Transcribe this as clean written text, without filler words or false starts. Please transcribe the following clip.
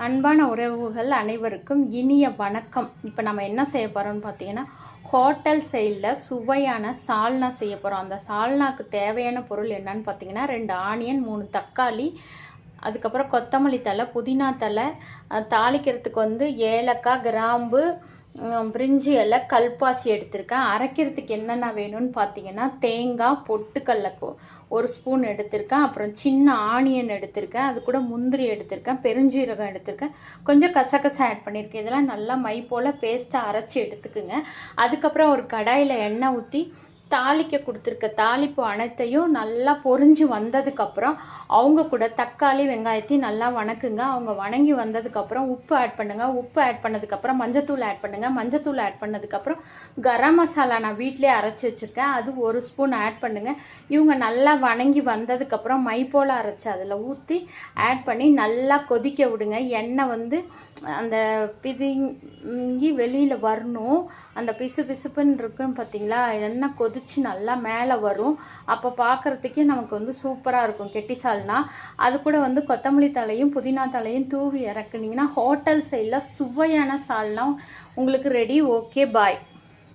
அன்பான உறவுகள் அனைவருக்கும் இனிய வணக்கம். இப்போ நம்ம என்ன செய்ய போகிறோம்னு பார்த்தீங்கன்னா, ஹோட்டல் சைடில் சுவையான சால்னா செய்ய போகிறோம். அந்த சால்னாக்கு தேவையான பொருள் என்னன்னு பார்த்தீங்கன்னா, 2 ஆனியன், 3 தக்காளி, அதுக்கப்புறம் கொத்தமல்லி தழை, புதினா தழை, தாளிக்கிறதுக்கு ஏலக்காய், கிராம்பு, பிரிஞ்சி இலை, கல்பாசி எடுத்திருக்கேன். அரைக்கிறதுக்கு என்னென்ன வேணும்னு பார்த்தீங்கன்னா, தேங்காய், பொட்டுக்கடலை 1 ஸ்பூன் எடுத்திருக்கேன். அப்புறம் சின்ன ஆனியன் எடுத்திருக்கேன். அது கூட முந்திரி எடுத்திருக்கேன், பெருஞ்சீரகம் எடுத்திருக்கேன், கொஞ்சம் கசகசா ஆட் பண்ணியிருக்கேன். இதெல்லாம் நல்லா மை போல் பேஸ்ட்டாக அரைச்சி எடுத்துக்குங்க. அதுக்கப்புறம் ஒரு கடாயில் எண்ணெய் ஊற்றி தாளிக்க கொடுத்துருக்க தாளிப்பு அனைத்தையும் நல்லா பொரிஞ்சு வந்ததுக்கப்புறம் அவங்க கூட தக்காளி, வெங்காயத்தையும் நல்லா வணக்குங்க. அவங்க வணங்கி வந்ததுக்கப்புறம் உப்பு ஆட் பண்ணுங்கள். உப்பு ஆட் பண்ணதுக்கப்புறம் மஞ்சத்தூள் ஆட் பண்ணுங்கள். மஞ்சத்தூள் ஆட் பண்ணதுக்கப்புறம் கரம் மசாலா நான் வீட்டிலே அரைச்சி வச்சுருக்கேன், அது 1 ஸ்பூன் ஆட் பண்ணுங்கள். இவங்க நல்லா வணங்கி வந்ததுக்கப்புறம் மை போல் அரைச்சி அதில் ஊற்றி ஆட் பண்ணி நல்லா கொதிக்க விடுங்க. எண்ணெய் அந்த பிதுங்கி வெளியில் வரணும். அந்த பிசு பிசுப்புன்னு இருக்குன்னு பார்த்தீங்களா, எண்ணெய் கொதிச்சு நல்லா மேலே வரும். அப்போ பார்க்குறதுக்கே நமக்கு சூப்பராக இருக்கும் கெட்டி சால்னா. அது கூட கொத்தமல்லி தழையும் புதினா தழையும் தூவி இறக்குனீங்கன்னா ஹோட்டல் ஸ்டைலில் சுவையான சால்னா உங்களுக்கு ரெடி. ஓகே, பாய்.